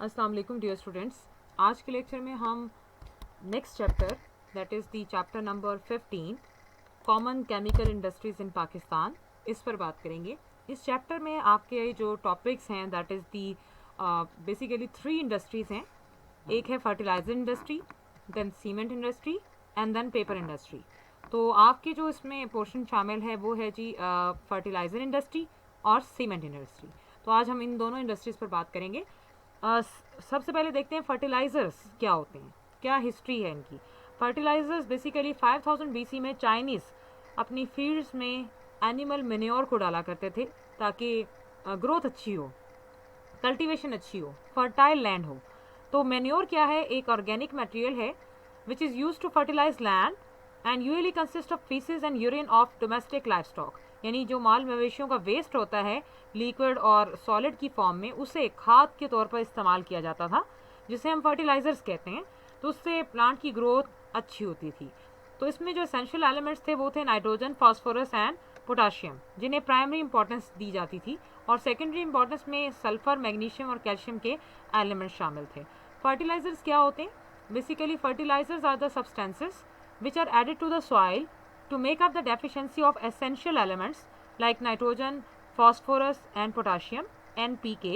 अस्सलाम वालेकुम dear students. आज के लेक्चर में हम next chapter that is the chapter number 15 common chemical industries in Pakistan, इस पर बात करेंगे। इस चैप्टर में आपके जो टॉपिक्स हैं that is the basically 3 industries हैं। एक है fertiliser industry, then cement industry and then paper industry. तो आपके जो इसमें पोर्शन शामिल है वो है जी फर्टिलाइज़र इंडस्ट्री और सीमेंट इंडस्ट्री। तो आज हम इन दोनों इंडस्ट्रीज़ पर बात करेंगे। सबसे पहले देखते हैं फर्टिलाइज़र्स क्या होते हैं, क्या हिस्ट्री है इनकी। फर्टिलाइज़र्स बेसिकली 5000 BC में चाइनीज़ अपनी फील्ड्स में एनिमल मेन्योर को डाला करते थे ताकि ग्रोथ अच्छी हो, कल्टीवेशन अच्छी हो, फर्टाइल लैंड हो। तो मेन्योर क्या है? एक ऑर्गेनिक मटेरियल है which is use to fertilise land and usually consist of faeces and urine of domestic livestock. यानी जो माल मवेशियों का वेस्ट होता है लिक्विड और सॉलिड की फॉर्म में, उसे खाद के तौर पर इस्तेमाल किया जाता था, जिसे हम फर्टिलाइजर्स कहते हैं। तो उससे प्लांट की ग्रोथ अच्छी होती थी। तो इसमें जो एसेंशियल एलिमेंट्स थे वो थे नाइट्रोजन, फास्फोरस एंड पोटाशियम, जिन्हें प्राइमरी इंपॉर्टेंस दी जाती थी, और सेकेंडरी इंपॉर्टेंस में सल्फर, मैग्नीशियम और कैल्शियम के एलिमेंट्स शामिल थे। फर्टिलाइजर्स क्या होते हैं? Basically fertilisers are the substances which are added to the soil to make up the deficiency of essential elements like nitrogen, phosphorus and potassium NPK।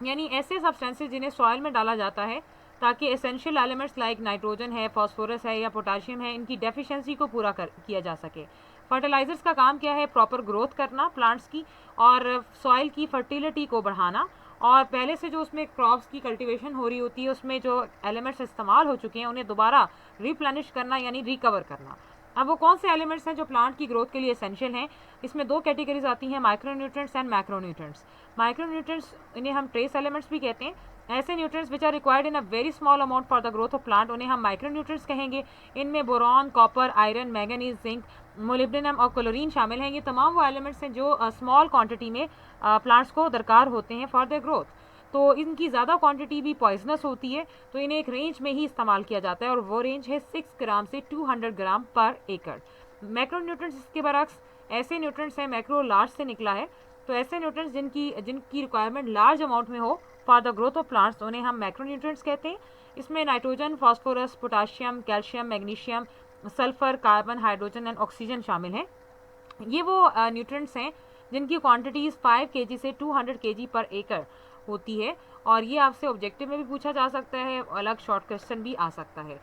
यानी ऐसे सब्सटेंसेस जिन्हें सॉइल में डाला जाता है ताकि एसेंशियल एलिमेंट्स लाइक नाइट्रोजन है, phosphorus है या पोटाशियम है, इनकी डेफिशिएंसी को पूरा किया जा सके। फर्टिलाइजर्स का काम क्या है? प्रॉपर ग्रोथ करना प्लांट्स की और सॉइल की फर्टिलिटी को बढ़ाना, और पहले से जो उसमें क्रॉप्स की कल्टीवेशन हो रही होती है उसमें जो एलिमेंट्स इस्तेमाल हो चुके हैं उन्हें दोबारा रिप्लेनिश करना यानी रिकवर करना। अब वो कौन से एलिमेंट्स हैं जो प्लांट की ग्रोथ के लिए एसेंशियल हैं? इसमें दो कैटेगरीज आती हैं, माइक्रोन्यूट्रिएंट्स एंड मैक्रोन्यूट्रिएंट्स। माइक्रोन्यूट्रिएंट्स, इन्हें हम ट्रेस एलिमेंट्स भी कहते हैं। ऐसे nutrients which are required in a very small amount for the growth of plant, उन्हें हम माइक्रोन्यूट्रिएंट्स कहेंगे। इनमें boron, copper, iron, manganese, zinc, molybdenum और क्लोरीन शामिल हैं। ये तमाम वो एलिमेंट्स हैं जो स्मॉल क्वांटिटी में प्लांट्स को दरकार होते हैं फॉर द ग्रोथ। तो इनकी ज़्यादा क्वांटिटी भी पॉइजनस होती है, तो इन्हें एक रेंज में ही इस्तेमाल किया जाता है, और वो रेंज है 6 ग्राम से 200 ग्राम पर एकड़। मैक्रोन्यूट्रिएंट्स इसके बरक्स ऐसे न्यूट्रिएंट्स हैं, मैक्रो लार्ज से निकला है, तो ऐसे न्यूट्रिएंट्स जिनकी रिक्वायरमेंट लार्ज अमाउंट में हो for the growth of plants, उन्हें हम मैक्रोन्यूट्रिएंट्स कहते हैं। इसमें nitrogen, phosphorus, potassium, calcium, magnesium, sulphur, carbon, hydrogen and oxygen शामिल हैं। ये वो न्यूट्रिएंट्स हैं जिनकी क्वांटिटीज़ 5 kg से 200 kg पर एकड़ होती है, और ये आपसे ऑब्जेक्टिव में भी पूछा जा सकता है, अलग शॉर्ट क्वेश्चन भी आ सकता है।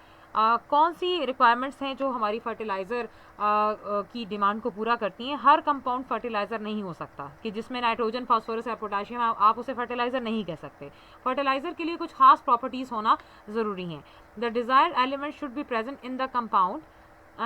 कौन सी रिक्वायरमेंट्स हैं जो हमारी फर्टिलाइज़र की डिमांड को पूरा करती हैं? हर कंपाउंड फर्टिलाइज़र नहीं हो सकता कि जिसमें नाइट्रोजन, फास्फोरस या पोटाशियम आप उसे फर्टिलाइज़र नहीं कह सकते। फर्टिलाइज़र के लिए कुछ खास प्रॉपर्टीज़ होना ज़रूरी हैं। The desired element should be present in the compound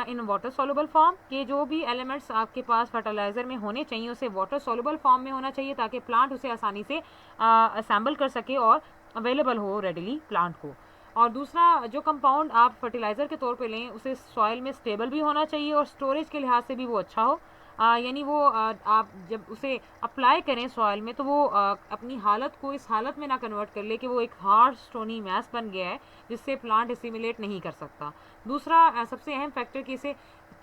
in water soluble form, के जो भी एलिमेंट्स आपके पास फर्टिलाइज़र में होने चाहिए उसे वाटर सोलुबल फॉर्म में होना चाहिए ताकि प्लांट उसे आसानी से असेंबल कर सके और अवेलेबल हो रेडिली प्लांट को। और दूसरा, जो कंपाउंड आप फर्टिलाइज़र के तौर पे लें उसे सॉइल में स्टेबल भी होना चाहिए और स्टोरेज के लिहाज से भी वो अच्छा हो। यानी वो आप जब उसे अप्लाई करें सॉइल में तो वो अपनी हालत को इस हालत में ना कन्वर्ट कर ले कि वो एक हार्ड स्टोनी मैस बन गया है जिससे प्लांट एसिमिलेट नहीं कर सकता। दूसरा सबसे अहम फैक्टर कि इसे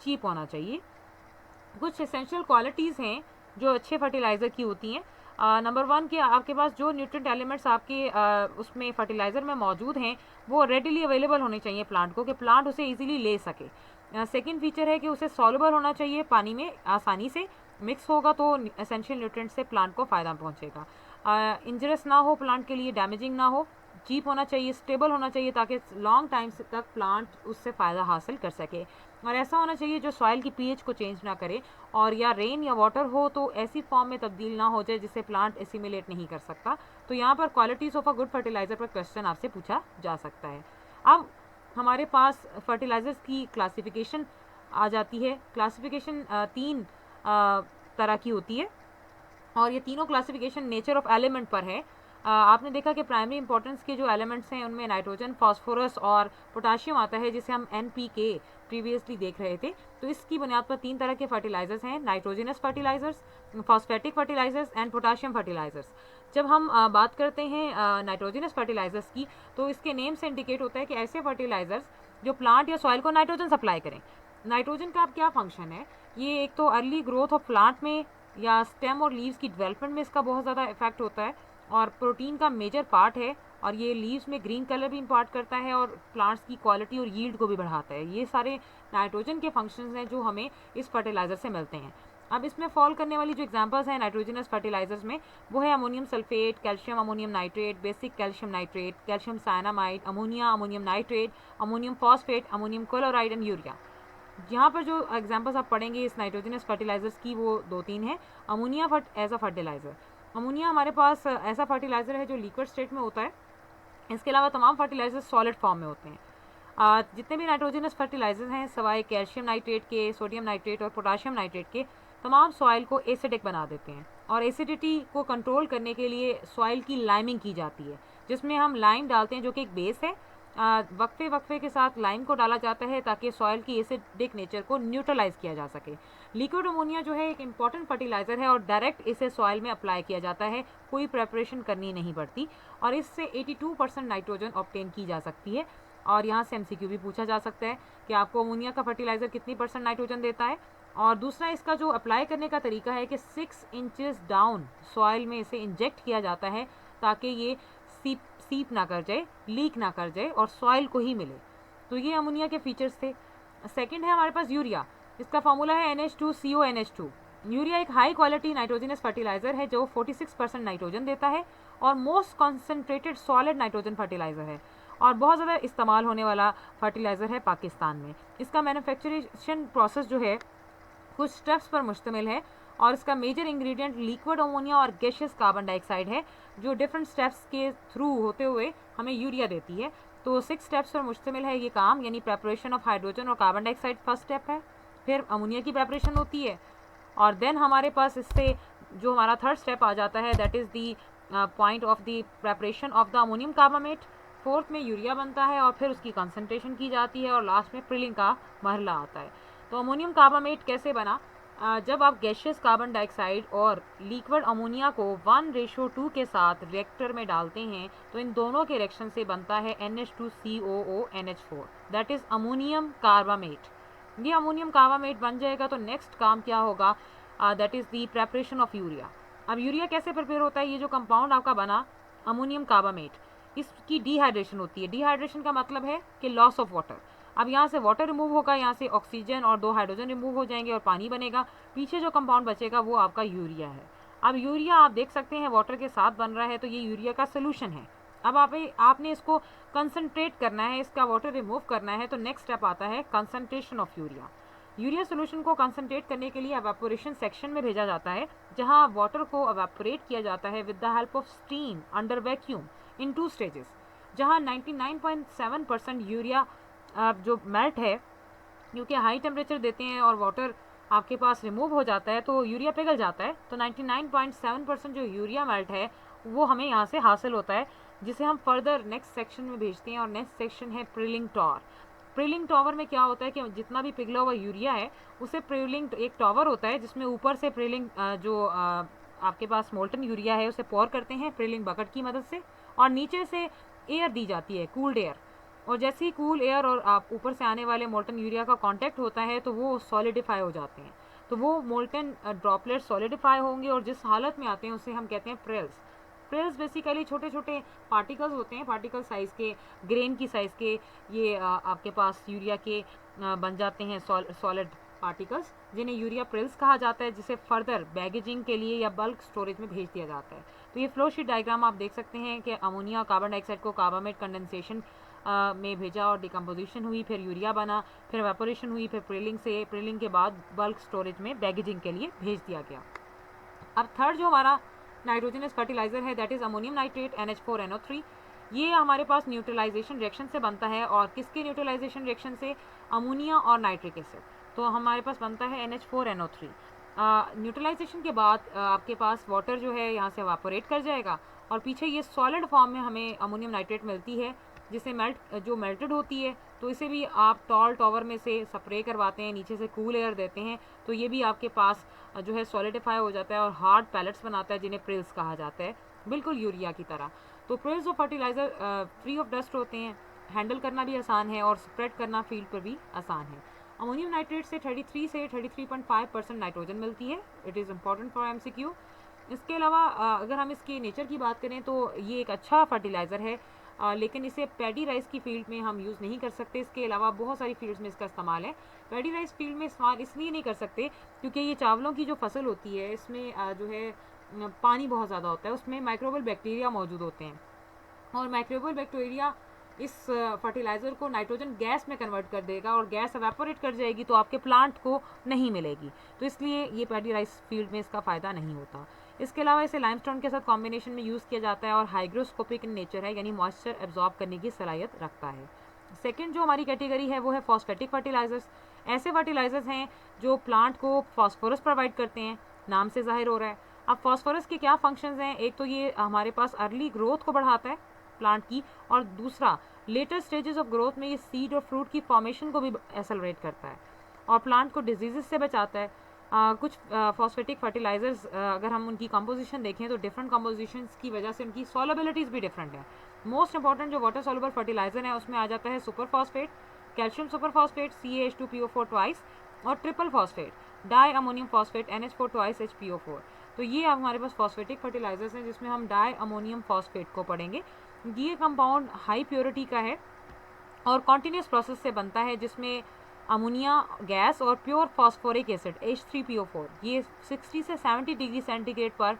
चीप होना चाहिए। कुछ एसेंशियल क्वालिटीज़ हैं जो अच्छे फर्टिलाइज़र की होती हैं। नंबर 1 कि आपके पास जो न्यूट्रिएंट एलिमेंट्स आपके उसमें फर्टिलाइज़र में मौजूद हैं वो रेडिली अवेलेबल होने चाहिए प्लांट को, कि प्लांट उसे इजीली ले सके। सेकंड फीचर है कि उसे सॉल्युबल होना चाहिए, पानी में आसानी से मिक्स होगा तो एसेंशियल न्यूट्रिएंट से प्लांट को फ़ायदा पहुंचेगा। इंजरस ना हो, प्लांट के लिए डैमेजिंग ना हो, चीप होना चाहिए, स्टेबल होना चाहिए ताकि लॉन्ग टाइम तक प्लांट उससे फ़ायदा हासिल कर सके, और ऐसा होना चाहिए जो सॉइल की पीएच को चेंज ना करे, और या रेन या वाटर हो तो ऐसी फॉर्म में तब्दील ना हो जाए जिससे प्लांट एसिमिलेट नहीं कर सकता। तो यहाँ पर qualities of a good fertiliser पर क्वेश्चन आपसे पूछा जा सकता है। अब हमारे पास फर्टिलाइज़र्स की क्लासिफिकेशन आ जाती है। क्लासिफिकेशन 3 तरह की होती है, और ये तीनों क्लासिफिकेशन नेचर ऑफ एलिमेंट पर है। आपने देखा कि प्राइमरी इंपॉर्टेंस के जो एलिमेंट्स हैं उनमें नाइट्रोजन, फास्फोरस और पोटाशियम आता है, जिसे हम NPK प्रीवियसली देख रहे थे। तो इसकी बुनियाद पर 3 तरह के फर्टिलाइजर्स हैं, nitrogenous fertilisers, phosphatic fertilisers and potassium fertilisers. जब हम बात करते हैं नाइट्रोजनस फर्टिलाइजर्स की, तो इसके नेम से इंडिकेट होता है कि ऐसे फर्टिलाइजर्स जो प्लांट या सॉइल को नाइट्रोजन सप्लाई करें। नाइट्रोजन का अब क्या फंक्शन है? ये एक तो अर्ली ग्रोथ ऑफ प्लांट में या स्टेम और लीव्स की डेवलपमेंट में इसका बहुत ज़्यादा इफेक्ट होता है, और प्रोटीन का मेजर पार्ट है, और ये लीव्स में ग्रीन कलर भी इम्पार्ट करता है और प्लांट्स की क्वालिटी और यील्ड को भी बढ़ाता है। ये सारे नाइट्रोजन के फंक्शंस हैं जो हमें इस फर्टिलाइज़र से मिलते हैं। अब इसमें फॉल करने वाली जो एग्जांपल्स हैं नाइट्रोजनस फर्टिलाइजर्स में, वो है ammonium sulphate, calcium ammonium nitrate, basic calcium nitrate, calcium cyanamide, ammonia ammonium nitrate, ammonium phosphate, ammonium chloride and urea. यहाँ पर जो एग्जांपल्स आप पढ़ेंगे इस नाइट्रोजनस फर्टिलाइजर्स की, वो 2-3 है। Ammonia as a fertiliser, ammonia हमारे पास ऐसा फर्टिलाइजर है जो लिक्विड स्टेट में होता है। इसके अलावा तमाम फर्टिलाइजर सॉलिड फॉर्म में होते हैं। जितने भी नाइट्रोजनस फर्टिलाइजर हैं सवाए कैल्शियम नाइट्रेट के, सोडियम नाइट्रेट और पोटाशियम नाइट्रेट के, तमाम सॉइल को एसिडिक बना देते हैं। और एसिडिटी को कंट्रोल करने के लिए सॉइल की लाइमिंग की जाती है, जिसमें हम लाइम डालते हैं जो कि एक बेस है। वक्फे वक्फे के साथ लाइम को डाला जाता है ताकि सॉइल की एसिडिक नेचर को न्यूट्रलाइज किया जा सके। लिक्विड अमोनिया जो है एक इंपॉर्टेंट फर्टिलाइजर है और डायरेक्ट इसे सॉइल में अप्लाई किया जाता है, कोई प्रेपरेशन करनी नहीं पड़ती, और इससे 82% नाइट्रोजन ऑब्टेन की जा सकती है। और यहाँ से एमसीक्यू भी पूछा जा सकता है कि आपको अमोनिया का फर्टिलाइजर कितनी % नाइट्रोजन देता है। और दूसरा इसका जो अप्लाई करने का तरीका है कि 6 इंचेस डाउन सॉइल में इसे इंजेक्ट किया जाता है ताकि ये सीप ना कर जाए, लीक ना कर जाए और सॉइल को ही मिले। तो ये अमोनिया के फीचर्स थे। सेकंड है हमारे पास यूरिया। इसका फॉर्मूला है NH2CONH2। यूरिया एक हाई क्वालिटी नाइट्रोजनस फर्टिलाइजर है जो 46% नाइट्रोजन देता है और most concentrated solid nitrogen fertiliser है और बहुत ज़्यादा इस्तेमाल होने वाला फर्टिलाइज़र है पाकिस्तान में। इसका मैन्युफैक्चरेशन प्रोसेस जो है कुछ स्टेप्स पर मुश्तमिल है और इसका मेजर इंग्रेडिएंट लिक्विड अमोनिया और गैसियस कार्बन डाइऑक्साइड है, जो डिफरेंट स्टेप्स के थ्रू होते हुए हमें यूरिया देती है। तो 6 स्टेप्स पर मुश्तमिल है ये काम, यानी प्रेपरेशन ऑफ हाइड्रोजन और कार्बन डाइऑक्साइड फर्स्ट स्टेप है, फिर अमोनिया की प्रेपरेशन होती है और देन हमारे पास इससे जो हमारा थर्ड स्टेप आ जाता है that is the point of the preparation of the ammonium carbamate. Fourth में यूरिया बनता है और फिर उसकी कंसंट्रेशन की जाती है और लास्ट में प्रिलिंग का मरहला आता है। तो अमोनियम कार्बामेट कैसे बना? जब आप गैसियस कार्बन डाइऑक्साइड और लिक्विड अमोनिया को 1:2 के साथ रिएक्टर में डालते हैं तो इन दोनों के रिएक्शन से बनता है NH2COONH4, that is ammonium carbamate. ये अमोनियम कार्बामेट बन जाएगा तो नेक्स्ट काम क्या होगा? That is the preparation of urea. अब यूरिया कैसे प्रिपेयर होता है? ये जो कंपाउंड आपका बना अमोनियम कार्बामेट, इसकी डिहाइड्रेशन होती है। डिहाइड्रेशन का मतलब है कि लॉस ऑफ वाटर। अब यहाँ से वाटर रिमूव होगा, यहाँ से ऑक्सीजन और 2 हाइड्रोजन रिमूव हो जाएंगे और पानी बनेगा। पीछे जो कंपाउंड बचेगा वो आपका यूरिया है। अब यूरिया आप देख सकते हैं वाटर के साथ बन रहा है, तो ये यूरिया का सोल्यूशन है। अब आपने इसको कंसनट्रेट करना है, इसका वाटर रिमूव करना है, तो नेक्स्ट स्टेप आता है concentration of urea. Urea solution को कंसनट्रेट करने के लिए एवेपोरेशन सेक्शन में भेजा जाता है, जहाँ वाटर को एवेपोरेट किया जाता है with the help of steam under vacuum in 2 stages, जहाँ 99.7% यूरिया जो मेल्ट है, क्योंकि हाई टेम्परेचर देते हैं और वाटर आपके पास रिमूव हो जाता है तो यूरिया पिघल जाता है। तो 99.7% जो यूरिया मेल्ट है वो हमें यहाँ से हासिल होता है, जिसे हम फर्दर नेक्स्ट सेक्शन में भेजते हैं और नेक्स्ट सेक्शन है प्रिलिंग टॉवर। प्रिलिंग टॉवर में क्या होता है कि जितना भी पिघला हुआ यूरिया है उसे प्रिलिंग, एक टॉवर होता है जिसमें ऊपर से प्रिलिंग जो आपके पास मोल्टन यूरिया है उसे पोर करते हैं प्रिलिंग बकेट की मदद से, और नीचे से एयर दी जाती है, कूल्ड एयर। और जैसे ही कूल एयर और आप ऊपर से आने वाले मोल्टन यूरिया का कांटेक्ट होता है तो वो सॉलिडिफाई हो जाते हैं। तो वो मोल्टन ड्रॉपलेट सॉलिडिफाई होंगे और जिस हालत में आते हैं उसे हम कहते हैं प्रिल्स। प्रिल्स बेसिकली छोटे छोटे पार्टिकल्स होते हैं, पार्टिकल साइज़ के, ग्रेन की साइज़ के, ये आपके पास यूरिया के बन जाते हैं सॉलिड पार्टिकल्स, जिन्हें यूरिया प्रिल्स कहा जाता है, जिसे फर्दर बैगेजिंग के लिए या बल्क स्टोरेज में भेज दिया जाता है। तो ये फ्लो शीट डायग्राम आप देख सकते हैं कि अमोनिया कार्बन डाइऑक्साइड को कार्बामेट कंडेंसेशन में भेजा और डिकम्पोजिशन हुई, फिर यूरिया बना, फिर एवेपोरेशन हुई, फिर प्रिलिंग के बाद बल्क स्टोरेज में बैगेजिंग के लिए भेज दिया गया। अब थर्ड जो हमारा नाइट्रोजनस फर्टिलाइजर है that is ammonium nitrate NH4NO3। ये हमारे पास न्यूट्रलाइजेशन रिएक्शन से बनता है, और किसके न्यूट्रलाइजेशन रिएक्शन से? अमोनिया और नाइट्रिक एसिड। तो हमारे पास बनता है NH4NO3। न्यूट्रलाइजेशन के बाद आपके पास वाटर जो है यहाँ से एवापोरेट कर जाएगा और पीछे ये सॉलिड फॉर्म में हमें अमोनियम नाइट्रेट मिलती है, जिसे मेल्टेड होती है। तो इसे भी आप टॉवर में से स्प्रे करवाते हैं, नीचे से कूल एयर देते हैं, तो ये भी आपके पास जो है सॉलिडिफाई हो जाता है और हार्ड पैलेट्स बनाता है, जिन्हें प्रिल्स कहा जाता है, बिल्कुल यूरिया की तरह। तो प्रिल्स और फर्टिलाइज़र फ्री ऑफ डस्ट होते हैं, हैंडल करना भी आसान है और स्प्रेड करना फील्ड पर भी आसान है। अमोनियम नाइट्रेट से 33 से 33.5% नाइट्रोजन मिलती है। It is important for MCQ। इसके अलावा अगर हम इसके नेचर की बात करें तो ये एक अच्छा फर्टिलाइज़र है, लेकिन इसे पैडी राइस की फील्ड में हम यूज़ नहीं कर सकते। इसके अलावा बहुत सारी फील्ड्स में इसका इस्तेमाल है। पैडी राइस फील्ड में इस्तेमाल इसलिए नहीं कर सकते क्योंकि ये चावलों की जो फसल होती है इसमें जो है पानी बहुत ज़्यादा होता है, उसमें माइक्रोबियल बैक्टीरिया मौजूद होते हैं और माइक्रोबियल बैक्टीरिया इस फर्टिलाइज़र को नाइट्रोजन गैस में कन्वर्ट कर देगा और गैस एवेपोरेट कर जाएगी तो आपके प्लांट को नहीं मिलेगी। तो इसलिए ये पैडी राइस फील्ड में इसका फ़ायदा नहीं होता। इसके अलावा इसे लाइमस्टोन के साथ कॉम्बिनेशन में यूज़ किया जाता है और हाइग्रोस्कोपिक इन नेचर है, यानी मॉइस्चर एब्जॉर्ब करने की सलाहियत रखता है। सेकेंड जो हमारी कैटेगरी है वो है फॉस्फेटिक फर्टिलाइजर्स। ऐसे फर्टिलाइजर्स हैं जो प्लांट को फॉस्फोरस प्रोवाइड करते हैं, नाम से जाहिर हो रहा है। अब फॉस्फोरस के क्या फंक्शंस हैं? एक तो ये हमारे पास अर्ली ग्रोथ को बढ़ाता है प्लांट की, और दूसरा लेटर स्टेजेस ऑफ ग्रोथ में ये सीड और फ्रूट की फॉर्मेशन को भी एक्सेलरेट करता है और प्लांट को डिजीजेस से बचाता है। कुछ फॉस्फेटिक फर्टिलाइजर्स अगर हम उनकी कंपोजिशन देखें तो डिफरेंट कंपोजिशंस की वजह से उनकी सॉलेबिलिटीज़ भी डिफरेंट है। मोस्ट इंपॉर्टेंट जो वाटर सॉल्युबल फर्टिलाइजर है उसमें आ जाता है superphosphate, calcium superphosphate CaH2PO4 twice, और triple phosphate diammonium phosphate NH4 twice HPO4। तो ये हमारे पास फॉस्फेटिक फर्टिलाइजर्स हैं जिसमें हम डाई अमोनियम फॉस्फेट को पढ़ेंगे। ये कंपाउंड हाई प्योरिटी का है और कॉन्टीन्यूस प्रोसेस से बनता है, जिसमें अमोनिया गैस और प्योर फॉस्फोरिक एसिड H3PO4 ये 60 से 70 डिग्री सेंटीग्रेड पर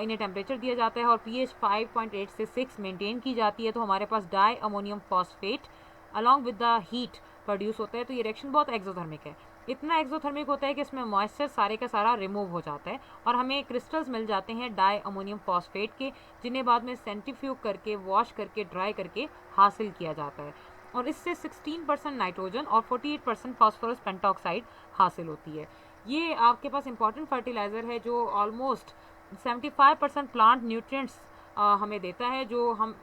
इन्हें टेम्परेचर दिया जाता है और pH 5.8 से 6 मेंटेन की जाती है। तो हमारे पास diammonium phosphate along with the heat produce होता है। तो ये रिएक्शन बहुत एक्सोथर्मिक है, इतना एक्सोथर्मिक होता है कि इसमें मॉइस्चर सारे का सारा रिमूव हो जाता है और हमें क्रिस्टल्स मिल जाते हैं डाई अमोनियम फॉस्फेट के, जिन्हें बाद में सेंट्रीफ्यूग करके वॉश करके ड्राई करके हासिल किया जाता है और इससे 16% नाइट्रोजन और 48% फास्फोरस पेंटॉक्साइड हासिल होती है। ये आपके पास इंपॉर्टेंट फर्टिलाइज़र है जो ऑलमोस्ट 75% प्लांट न्यूट्रिएंट्स हमें देता है, जो हम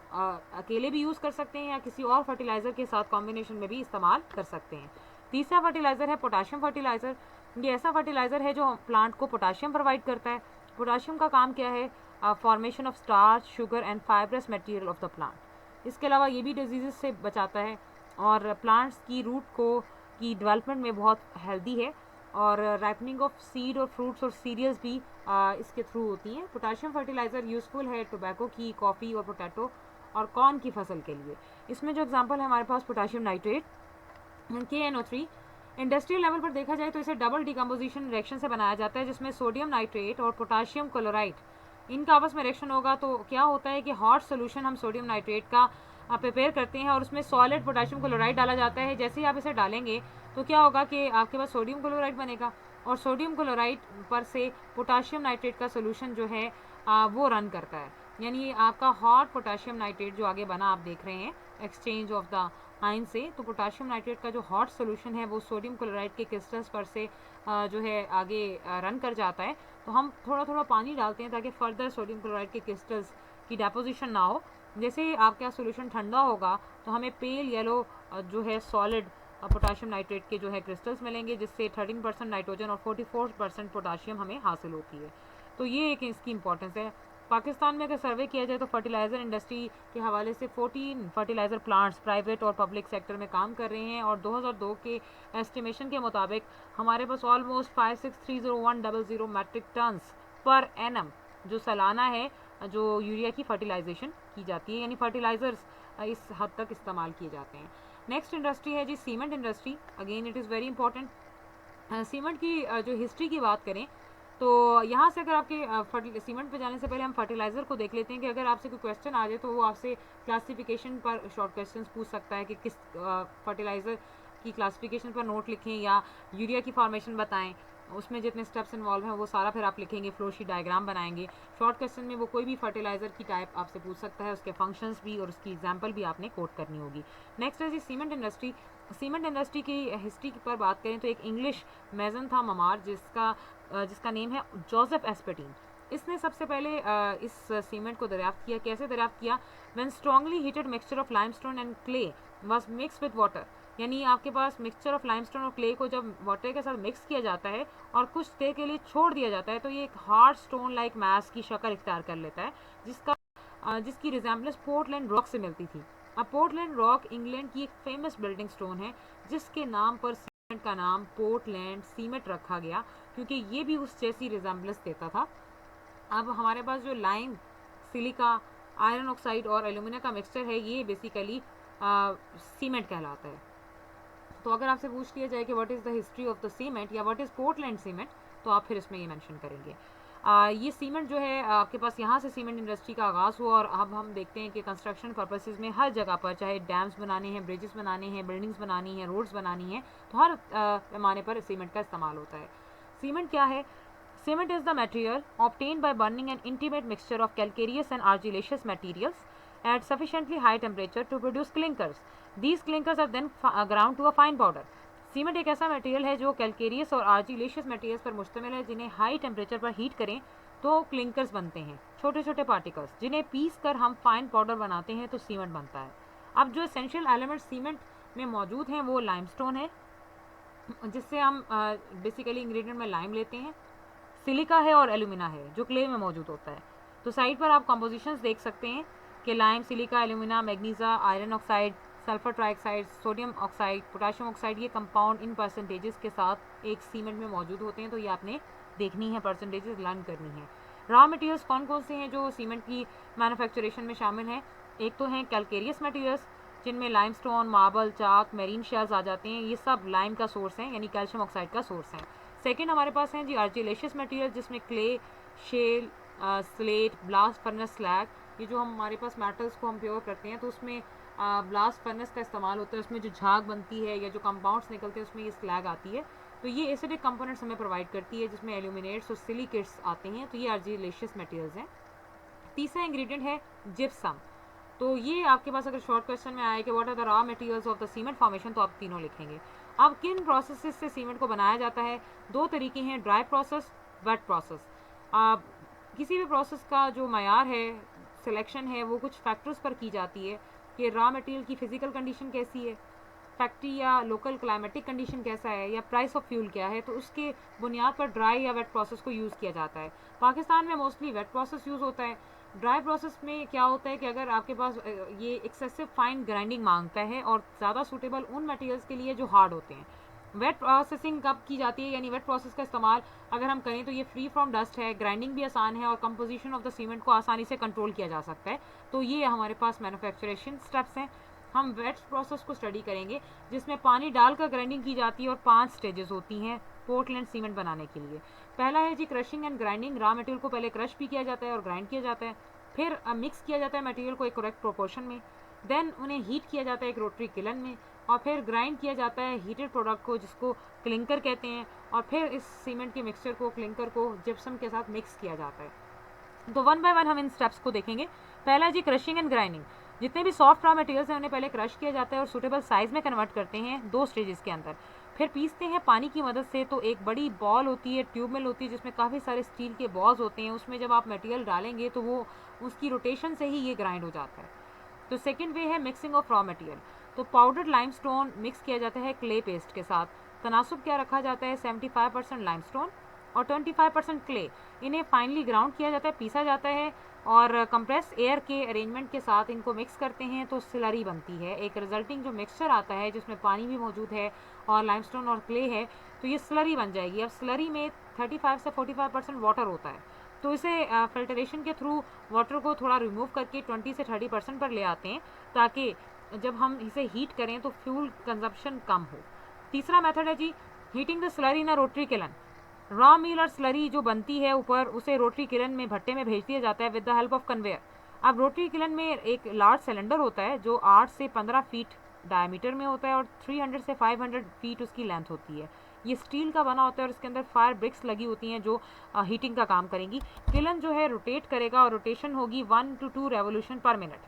अकेले भी यूज़ कर सकते हैं या किसी और फर्टिलाइज़र के साथ कॉम्बिनेशन में भी इस्तेमाल कर सकते हैं। तीसरा फर्टिलाइज़र है पोटाशियम फर्टिलाइज़र। ये ऐसा फर्टिलाइज़र है जो प्लांट को पोटाशियम प्रोवाइड करता है। पोटाशियम का काम क्या है? Formation of starch, sugar and fibrous material of the plant. इसके अलावा ये भी डिजीज़ से बचाता है और प्लांट्स की रूट को की डेवलपमेंट में बहुत हेल्दी है और राइपनिंग ऑफ सीड और फ्रूट्स और सीरियल्स भी इसके थ्रू होती हैं। पोटाशियम फर्टिलाइज़र यूज़फुल है टोबैको की, कॉफ़ी और पोटैटो और कॉर्न की फसल के लिए। इसमें जो एग्जांपल है हमारे पास potassium nitrate KNO3। Industrial level पर देखा जाए तो इसे डबल डिकम्पोजिशन रिएक्शन से बनाया जाता है, जिसमें सोडियम नाइट्रेट और पोटाशियम क्लोराइड इनका आपस में रिएक्शन होगा तो क्या होता है कि हॉट सोल्यूशन हम सोडियम नाइट्रेट का प्रिपेयर करते हैं और उसमें सॉलिड पोटाशियम क्लोराइड डाला जाता है। जैसे ही आप इसे डालेंगे तो क्या होगा कि आपके पास सोडियम क्लोराइड बनेगा और सोडियम क्लोराइड पर से पोटाशियम नाइट्रेट का सोल्यूशन जो है वो रन करता है, यानी आपका हॉट पोटाशियम नाइट्रेट जो आगे बना आप देख रहे हैं एक्सचेंज ऑफ द आयन से। तो पोटाशियम नाइट्रेट का जो हॉट सोल्यूशन है वो सोडियम क्लोराइड के क्रिस्टल्स पर से जो है आगे रन कर जाता है। तो हम थोड़ा थोड़ा पानी डालते हैं ताकि फर्दर सोडियम क्लोराइड के क्रिस्टल्स की डेपोजिशन ना हो। जैसे ही आपका सोल्यूशन ठंडा होगा तो हमें पेल येलो जो है सॉलिड पोटाशियम नाइट्रेट के जो है क्रिस्टल्स मिलेंगे, जिससे 13% नाइट्रोजन और 44% पोटाशियम हमें हासिल होती है। तो ये एक इसकी इंपॉर्टेंस है। पाकिस्तान में अगर सर्वे किया जाए तो फर्टिलाइज़र इंडस्ट्री के हवाले से 14 फर्टिलाइज़र प्लांट्स प्राइवेट और पब्लिक सेक्टर में काम कर रहे हैं और 2002 के एस्टिमेशन के मुताबिक हमारे पास almost 5630,100 metric tons per annum जो सालाना है जो यूरिया की फर्टिलाइजेशन की जाती है, यानी फर्टिलाइज़र्स इस हद तक इस्तेमाल किए जाते हैं। नेक्स्ट इंडस्ट्री है जी cement industry. Again it is very important. Cement की जो हिस्ट्री की बात करें तो यहाँ से अगर आपके सीमेंट पे जाने से पहले हम फर्टिलाइज़र को देख लेते हैं कि अगर आपसे कोई क्वेश्चन आ जाए तो वो आपसे क्लासिफिकेशन पर शॉर्ट क्वेश्चंस पूछ सकता है कि किस फर्टिलाइज़र की क्लासिफिकेशन पर नोट लिखें या यूरिया की फॉर्मेशन बताएं, उसमें जितने स्टेप्स इन्वॉल्व हैं वो सारा फिर आप लिखेंगे, फ्लो शीट डायग्राम बनाएंगे। शॉर्ट क्वेश्चन में वो कोई भी फर्टिलाइज़र की टाइप आपसे पूछ सकता है, उसके फंक्शंस भी और उसकी एग्जाम्पल भी आपने कोट करनी होगी। नेक्स्ट है जी सीमेंट इंडस्ट्री। सीमेंट इंडस्ट्री की हिस्ट्री पर बात करें तो एक इंग्लिश मेजन था ममार, जिसका नेम है जोसेफ एस्पेटीन। इसने सबसे पहले इस सीमेंट को दरियाफ्त किया। कैसे दरियाफ्त किया? When strongly heated mixture of limestone and clay was mix with water, यानी आपके पास मिक्सचर ऑफ लाइमस्टोन और क्ले को जब वाटर के साथ मिक्स किया जाता है और कुछ देर के लिए छोड़ दिया जाता है तो ये एक हार्ड स्टोन लाइक मैस की शक्ल इख्तियार कर लेता है, जिसकी रिजेम्बलेंस पोर्टलैंड रॉक से मिलती थी। अब पोर्टलैंड रॉक इंग्लैंड की एक फेमस बिल्डिंग स्टोन है जिसके नाम पर सीमेंट का नाम पोर्टलैंड सीमेंट रखा गया, क्योंकि ये भी उस जैसी रिजेम्बलेंस देता था। अब हमारे पास जो लाइम, सिलिका, आयरन ऑक्साइड और एल्यूमिना का मिक्सचर है, ये बेसिकली सीमेंट कहलाता है। तो अगर आपसे पूछ लिया जाए कि what is the history of the cement या व्हाट इज़ पोर्टलैंड सीमेंट, तो आप फिर इसमें ये मेंशन करेंगे। ये सीमेंट जो है आपके पास यहाँ से सीमेंट इंडस्ट्री का आगाज़ हुआ और अब हम देखते हैं कि कंस्ट्रक्शन पर्पसेस में हर जगह पर, चाहे डैम्स बनाने हैं, ब्रिजेस बनाने हैं, बिल्डिंग्स बनानी है, रोड्स बनानी है, तो हर पैमाने पर सीमेंट का इस्तेमाल होता है। सीमेंट क्या है? Cement is the material obtained by burning an intimate mixture of calcareous and argillaceous materials at sufficiently high temperature to produce clinkers. These clinkers are then ground to a fine powder. Cement एक ऐसा material है जो calcareous और आर्जिलेशियस materials पर मुश्तमिल है, जिन्हें high temperature पर हीट करें तो क्लिंकर्स बनते हैं, छोटे छोटे पार्टिकल्स, जिन्हें पीस कर हम फाइन पाउडर बनाते हैं तो सीमेंट बनता है। अब जो एसेंशियल एलिमेंट सीमेंट में मौजूद हैं वो लाइमस्टोन है, जिससे हम बेसिकली इंग्रेडिएंट में लाइम लेते हैं, सिलिका है और एल्यूमिना है जो क्ले में मौजूद होता है। तो साइड पर आप कंपोजिशंस देख सकते हैं कि lime, silica, alumina, magnesia, iron oxide, sulphur trioxide, sodium oxide, potassium oxide, ये कंपाउंड इन परसेंटेजेस के साथ एक सीमेंट में मौजूद होते हैं। तो ये आपने देखनी है, परसेंटेजेस लर्न करनी है। रॉ मटेरियल्स कौन कौन से हैं जो सीमेंट की मैन्युफैक्चरेशन में शामिल हैं? एक तो हैं कैलकेरियस मटेरियल्स, जिनमें limestone, marble, chalk, marine shells आ जाते हैं। ये सब लाइम का सोर्स हैं, यानी कैल्शियम ऑक्साइड का सोर्स हैं। सेकेंड हमारे पास हैं जी आर्जिलेशियस मटेरियल, जिसमें clay, shale, slate, blast furnace, slag, ये जो हमारे पास मेटल्स को हम प्योर करते हैं तो उसमें ब्लास्ट फर्नेस का इस्तेमाल होता है। उसमें जो झाग बनती है या जो कंपाउंड्स निकलते हैं उसमें ये स्लैग आती है। तो ये एसिडिक कंपोनेंट्स हमें प्रोवाइड करती है, जिसमें एल्यूमिनेट्स और सिलिकेट्स आते हैं। तो ये आर्जिलेशियस मटेरियल्स हैं। तीसरा इंग्रेडिएंट है जिप्सम। तो ये आपके पास अगर शॉर्ट क्वेश्चन में आए कि what are the raw materials of the cement formation, तो आप तीनों लिखेंगे। अब किन प्रोसेसेस से सीमेंट को बनाया जाता है? दो तरीके हैं, ड्राई प्रोसेस, वेट प्रोसेस। किसी भी प्रोसेस का जो मयार है, सिलेक्शन है, वो कुछ फैक्टर्स पर की जाती है कि रॉ मटेरियल की फिजिकल कंडीशन कैसी है, फैक्ट्री या लोकल क्लाइमेटिक कंडीशन कैसा है, या प्राइस ऑफ फ्यूल क्या है। तो उसके बुनियाद पर ड्राई या वेट प्रोसेस को यूज़ किया जाता है। पाकिस्तान में मोस्टली वेट प्रोसेस यूज़ होता है। ड्राई प्रोसेस में क्या होता है कि अगर आपके पास ये एक्सेसिव फाइन ग्राइंडिंग मांगता है और ज़्यादा सूटेबल उन मटेरियल्स के लिए जो हार्ड होते हैं। वेट प्रोसेसिंग कब की जाती है, यानी वेट प्रोसेस का इस्तेमाल अगर हम करें तो ये फ्री फ्रॉम डस्ट है, ग्राइंडिंग भी आसान है और कंपोजिशन ऑफ द सीमेंट को आसानी से कंट्रोल किया जा सकता है। तो ये हमारे पास मैन्युफैक्चरेशन स्टेप्स हैं। हम वेट प्रोसेस को स्टडी करेंगे, जिसमें पानी डालकर ग्राइंडिंग की जाती है और 5 स्टेजेस होती हैं पोर्टलैंड सीमेंट बनाने के लिए। पहला है जी crushing and grinding. Raw material को पहले क्रश भी किया जाता है और ग्राइंड किया जाता है, फिर मिक्स किया जाता है मटेरियल को एक करेक्ट प्रोपोर्शन में, देन उन्हें हीट किया जाता है एक रोटरी किलन में, और फिर ग्राइंड किया जाता है हीटेड प्रोडक्ट को, जिसको क्लिंकर कहते हैं, और फिर इस सीमेंट के मिक्सचर को, क्लिंकर को जिप्सम के साथ मिक्स किया जाता है। तो वन बाय वन हम इन स्टेप्स को देखेंगे। पहला जी क्रशिंग एंड ग्राइंडिंग। जितने भी सॉफ्ट रॉ मटेरियल्स हैं उन्हें पहले क्रश किया जाता है और सूटेबल साइज़ में कन्वर्ट करते हैं 2 स्टेजेस के अंदर, फिर पीसते हैं पानी की मदद से। तो एक बड़ी बॉल होती है, ट्यूब मिल होती है, जिसमें काफ़ी सारे स्टील के बॉल्स होते हैं। उसमें जब आप मटेरियल डालेंगे तो वो उसकी रोटेशन से ही ये ग्राइंड हो जाता है। तो सेकेंड वे है मिक्सिंग ऑफ रॉ मटेरियल। तो पाउडर्ड लाइमस्टोन मिक्स किया जाता है क्ले पेस्ट के साथ। तनासुब क्या रखा जाता है? 75% लाइमस्टोन और 25% क्ले। इन्हें फाइनली ग्राउंड किया जाता है, पीसा जाता है, और कंप्रेस एयर के अरेंजमेंट के साथ इनको मिक्स करते हैं तो स्लरी बनती है। एक रिजल्टिंग जो मिक्सचर आता है जिसमें पानी भी मौजूद है और लाइमस्टोन और क्ले है, तो ये स्लरी बन जाएगी। अब स्लरी में 35 से 45% वाटर होता है, तो इसे फिल्टरेशन के थ्रू वाटर को थोड़ा रिमूव करके 20 से 30% पर ले आते हैं, ताकि जब हम इसे हीट करें तो फ्यूल कंजप्शन कम हो। तीसरा मेथड है जी heating the slurry in a rotary kiln. Raw meal और स्लरी जो बनती है ऊपर, उसे रोटरी किलन में भट्टे में भेज दिया जाता है with the help of conveyor. अब रोटरी किलन में एक लार्ज सिलेंडर होता है जो 8 से 15 फीट डायमीटर में होता है और 300 से 500 फीट उसकी लेंथ होती है। ये स्टील का बना होता है और इसके अंदर फायर ब्रिक्स लगी होती हैं जो हीटिंग का काम करेंगी। किलन जो है रोटेट करेगा और रोटेशन होगी 1 to 2 रेवोल्यूशन पर मिनट,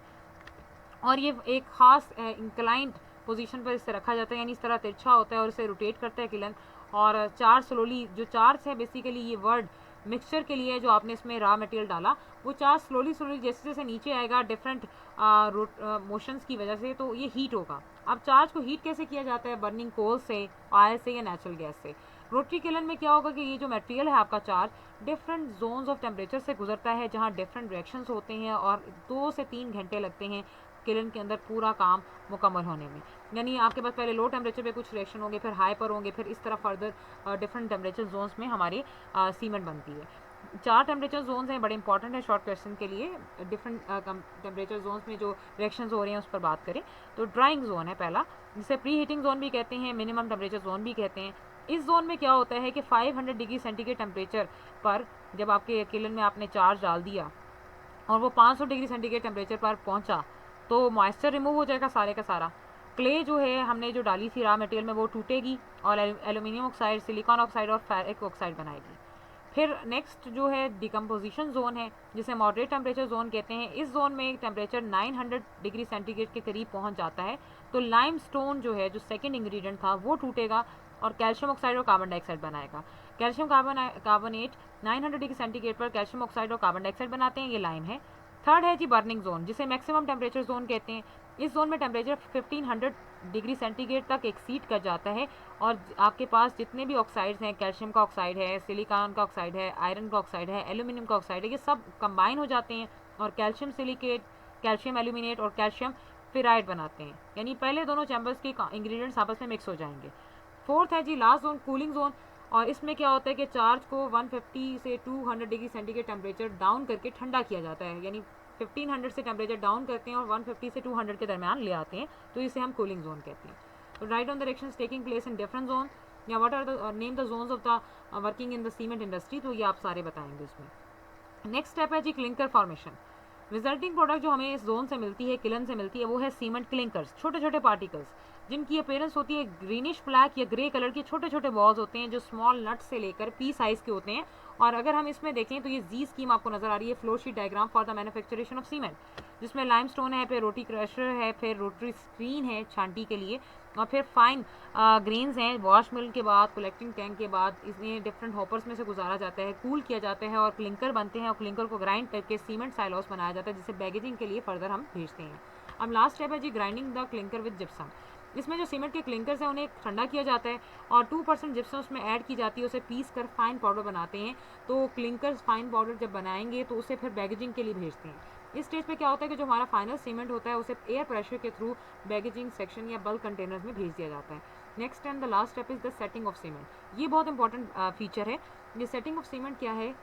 और ये एक खास इंक्लाइंड पोजीशन पर इसे रखा जाता है, यानी इस तरह तिरछा होता है और इसे रोटेट करता है किलन। और चार्ज स्लोली, जो चार्ज है बेसिकली ये वर्ड मिक्सचर के लिए जो आपने इसमें रॉ मटेरियल डाला, वो चार्ज स्लोली स्लोली जैसे जैसे नीचे आएगा डिफरेंट मोशंस की वजह से, तो ये हीट होगा। अब चार्ज को हीट कैसे किया जाता है? बर्निंग कोल से, ऑयल से या नेचुरल गैस से। रोटरी किलन में क्या होगा कि ये जो मटेरियल है आपका charge different zones of temperature से गुजरता है, जहाँ डिफरेंट रिएक्शंस होते हैं और 2 से 3 घंटे लगते हैं किलन के अंदर पूरा काम मुकम्मल होने में। यानी आपके पास पहले लो टेम्परेचर पे कुछ रिएक्शन होंगे, फिर हाई पर होंगे, फिर इस तरह फर्दर डिफरेंट टेम्परेचर जोन्स में हमारी सीमेंट बनती है। चार टेम्परेचर जोन्स हैं, बड़े इंपॉर्टेंट है शॉर्ट क्वेश्चन के लिए। डिफरेंट टेम्परेचर जोन्स में जो रिएक्शंस हो रहे हैं उस पर बात करें तो ड्राइंग जोन है पहला, जिसे प्री हीटिंग जोन भी कहते हैं, मिनिमम टेम्परेचर जोन भी कहते हैं। इस जोन में क्या होता है कि 500 डिग्री सेंटीग्रेड टेम्परेचर पर जब आपके किलन में आपने चार्ज डाल दिया और वो 500 डिग्री सेंटीग्रेड टेम्परेचर पर पहुंचा तो मॉइस्चर रिमूव हो जाएगा सारे का सारा। क्ले जो है हमने जो डाली थी रॉ मटेरियल में वो टूटेगी और एल्यूमिनियम ऑक्साइड, सिलिकॉन ऑक्साइड और फेरिक ऑक्साइड बनाएगी। फिर नेक्स्ट जो है डिकम्पोजिशन जोन है, जिसे मॉडरेट टेम्परेचर जोन कहते हैं। इस जोन में टेम्परेचर 900 डिग्री सेंटीग्रेड के करीब पहुंच जाता है तो लाइमस्टोन जो है, जो सेकंड इंग्रेडिएंट था, वो टूटेगा और कैल्शियम ऑक्साइड और कार्बन डाइऑक्साइड बनाएगा। कैल्शियम कार्बोनेट 900 डिग्री सेंटीग्रेड पर कैल्शियम ऑक्साइड और कार्बन डाइऑक्साइड बनाते हैं, ये लाइम है। थर्ड है जी बर्निंग जोन, जिसे मैक्सिमम टेम्परेचर जोन कहते हैं। इस जोन में टेम्परेचर 1500 डिग्री सेंटीग्रेड तक एक्सीड कर जाता है और आपके पास जितने भी ऑक्साइड्स हैं, कैल्शियम का ऑक्साइड है, सिलिकॉन का ऑक्साइड है, आयरन का ऑक्साइड है, एल्यूमिनियम का ऑक्साइड है, ये सब कंबाइन हो जाते हैं और कैल्शियम सिलिकेट, कैल्शियम एल्यूमिनेट और कैल्शियम फेराइड बनाते हैं। यानी पहले दोनों चैम्बर्स के इंग्रेडिएंट्स आपस में मिक्स हो जाएंगे। फोर्थ है जी लास्ट जोन, कूलिंग जोन, और इसमें क्या होता है कि चार्ज को 150 से 200 डिग्री सेंटीग्रेड टेम्परेचर डाउन करके ठंडा किया जाता है, यानी 1500 से टेम्परेचर डाउन करते हैं और 150 से 200 के दरमियान ले आते हैं, तो इसे हम कूलिंग जोन कहते हैं। तो write on the reactions taking place in different zone या what are the name the zones of the working in the cement industry, तो ये आप सारे बताएंगे उसमें। नेक्स्ट स्टेप है जी क्लिंकर फॉर्मेशन। रिजल्टिंग प्रोडक्ट जो हमें इस जोन से मिलती है, किलन से मिलती है, वो है सीमेंट क्लिंकर्स, छोटे छोटे पार्टिकल्स जिनकी अपीयरेंस होती है ग्रीनिश ब्लैक या ग्रे कलर के छोटे छोटे बॉल्स होते हैं जो स्मॉल नट से लेकर पी साइज के होते हैं। और अगर हम इसमें देखें तो ये जी स्कीम आपको नजर आ रही है, flow sheet diagram for the manufacturation of cement, जिसमें लाइमस्टोन है, फिर रोटी क्रशर है, फिर रोटरी स्क्रीन है छांटी के लिए, और फिर फाइन ग्रेन्स हैं। वॉश मिल के बाद, कलेक्टिंग टैंक के बाद इन्हें डिफरेंट हॉपर्स में से गुजारा जाता है, कूल किया जाता है और क्लिंकर बनते हैं और क्लिंकर को ग्राइंड करके सीमेंट साइलोस बनाया जाता है, जिसे पैकेजिंग के लिए फर्दर हम भेजते हैं। अब लास्ट स्टेप है जी grinding the clinker with gypsum. इसमें जो सीमेंट के क्लिंकर्स हैं उन्हें ठंडा किया जाता है और 2% जिप्सम उसमें ऐड की जाती है, उसे पीस कर फाइन पाउडर बनाते हैं। तो क्लिंकर्स फाइन पाउडर जब बनाएंगे तो उसे फिर पैकेजिंग के लिए भेजते हैं। इस स्टेज पे क्या होता है कि जो हमारा फाइनल सीमेंट होता है उसे एयर प्रेशर के थ्रू पैकेजिंग सेक्शन या बल्क कंटेनर्स में भेज दिया जाता है। Next and the last step is the setting of cement. ये बहुत इंपॉर्टेंट फीचर है। ये सेटिंग ऑफ सीमेंट क्या है,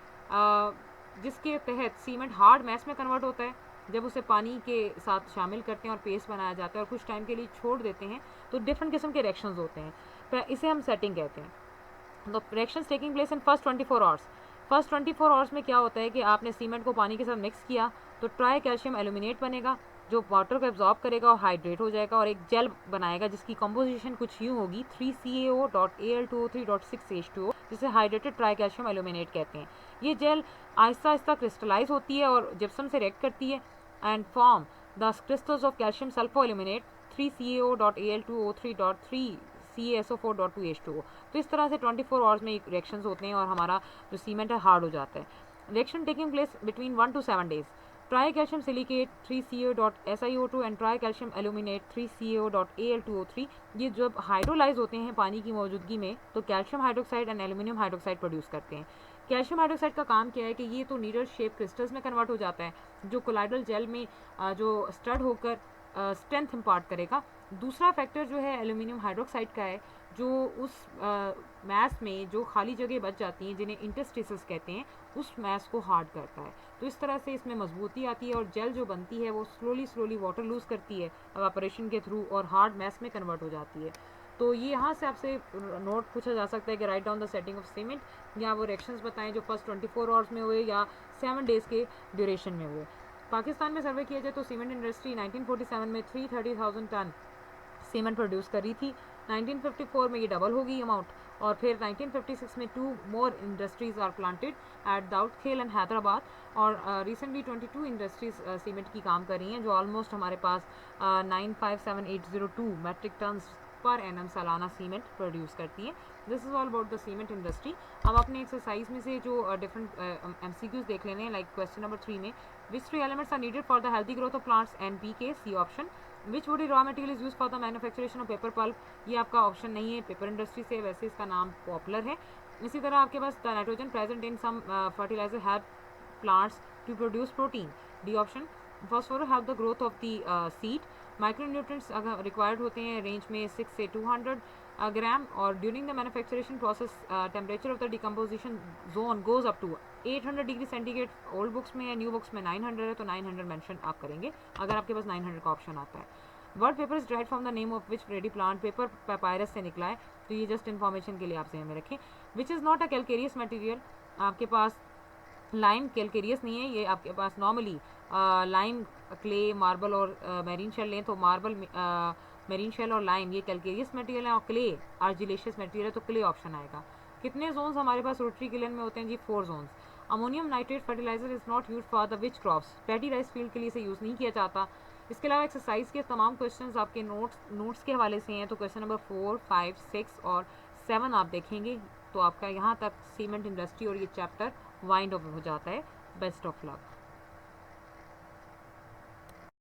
जिसके तहत सीमेंट हार्ड मैस में कन्वर्ट होता है। जब उसे पानी के साथ शामिल करते हैं और पेस्ट बनाया जाता है और कुछ टाइम के लिए छोड़ देते हैं तो डिफरेंट किस्म के रिएक्शंस होते हैं, तो इसे हम सेटिंग कहते हैं। तो reactions taking place in first 24 hours. First 24 hours में क्या होता है कि आपने सीमेंट को पानी के साथ मिक्स किया तो ट्राई कैल्शियम एल्यूमिनेट बनेगा जो वाटर को एब्जॉर्ब करेगा और हाइड्रेट हो जाएगा और एक जेल बनाएगा जिसकी कंपोजिशन कुछ यूँ होगी 3CaO.Al2O3.6H2O, जिसे हाइड्रेटेड ट्राई कैल्शियम एल्यूमिनेट कहते हैं। ये जेल आहिस्ता आहिस्ता क्रिस्टलाइज होती है और जिप्सम से रिएक्ट करती है and form the crystals of calcium sulpho aluminate 3CaO.Al2O3.3CaSO4.2H2O। तो इस तरह से 24 आवर्स में रिएक्शंस होते हैं और हमारा जो सीमेंट है हार्ड हो जाता है। Reaction taking place between 1 to 7 days। Try calcium silicate 3CaO.SiO2 and try calcium aluminate 3CaO.Al2O3 ये जब हाइड्रोलाइज होते हैं पानी की मौजूदगी में तो calcium hydroxide and aluminium hydroxide produce करते हैं। कैल्शियम हाइड्रोक्साइड का काम क्या है कि ये तो नीडल शेप क्रिस्टल्स में कन्वर्ट हो जाता है जो कोलाइडल जेल में जो स्टड होकर स्ट्रेंथ इम्पार्ट करेगा। दूसरा फैक्टर जो है एल्यूमिनियम हाइड्रोक्साइड का है, जो उस मैस में जो खाली जगह बच जाती हैं जिन्हें इंटरस्टिसेस कहते हैं उस मैस को हार्ड करता है। तो इस तरह से इसमें मजबूती आती है और जेल जो बनती है वो स्लोली वाटर लूज करती है एवापोरेशन के थ्रू और हार्ड मैस में कन्वर्ट हो जाती है। तो ये यहाँ से आपसे नोट पूछा जा सकता है कि write down the setting of cement, या वो रिएक्शंस बताएं जो फर्स्ट 24 आवर्स में हुए या 7 डेज़ के ड्यूरेशन में हुए। पाकिस्तान में सर्वे किया जाए तो सीमेंट इंडस्ट्री 1947 में 330,000 टन सीमेंट प्रोड्यूस करी थी। 1954 में ये डबल होगी अमाउंट और फिर 1956 में 2 more industries are planted at Daudkhel and Hyderabad और रिसेंटली 22 इंडस्ट्रीज सीमेंट की काम कर रही हैं जो ऑलमोस्ट हमारे पास 957,802 मेट्रिक टन पर एनम सालाना सीमेंट प्रोड्यूस करती हैं। This is all about the cement industry. अब अपने एक्सरसाइज में से जो डिफरेंट MCQs देख लेने हैं, लाइक क्वेश्चन नंबर 3 में which 3 elements are needed for the healthy growth of plants, NPK, C option. Which woody raw material is use for the manufacturation of paper pulp, ये आपका option नहीं है, paper industry से वैसे इसका नाम popular है। इसी तरह आपके पास the nitrogen present in some fertilizer help plants to produce protein, D option. Phosphorus help the growth of the seed. Micronutrients अगर रिक्वायर्ड होते हैं रेंज में 6 से 200 ग्राम. और during the manufacturation process temperature of the decomposition zone goes up to 800 degree centigrade. Old books में या new books में 900 है, तो 900 मेंशन आप करेंगे अगर आपके पास 900 का ऑप्शन आता है. Word paper is dried from the name of which ready plant. Paper papyrus से निकला है, तो ये जस्ट इन्फॉर्मेशन के लिए आप ध्यान में रखें. Which is not a calcareous material. आपके पास लाइम कैलकेरियस नहीं है, ये आपके पास नॉर्मली लाइम, क्ले, मार्बल और मेरीन शेल लें तो मार्बल, मेरीन शेल और लाइम ये कैलकेरियस मटेरियल है, और क्ले आर्जिलेशियस मटेरियल है, तो क्ले ऑप्शन आएगा. कितने जोन्स हमारे पास रोटरी किलन में होते हैं जी? 4 zones. Ammonium nitrate fertiliser is not use for the which crops. Paddy rice field के लिए इसे यूज़ नहीं किया जाता. इसके अलावा एक्सरसाइज के तमाम क्वेश्चंस आपके नोट्स के हवाले से हैं, तो क्वेश्चन नंबर 4, 5, 6 और 7 आप देखेंगे तो आपका यहाँ तक सीमेंट इंडस्ट्री और ये चैप्टर वाइंड अप हो जाता है. Best of luck.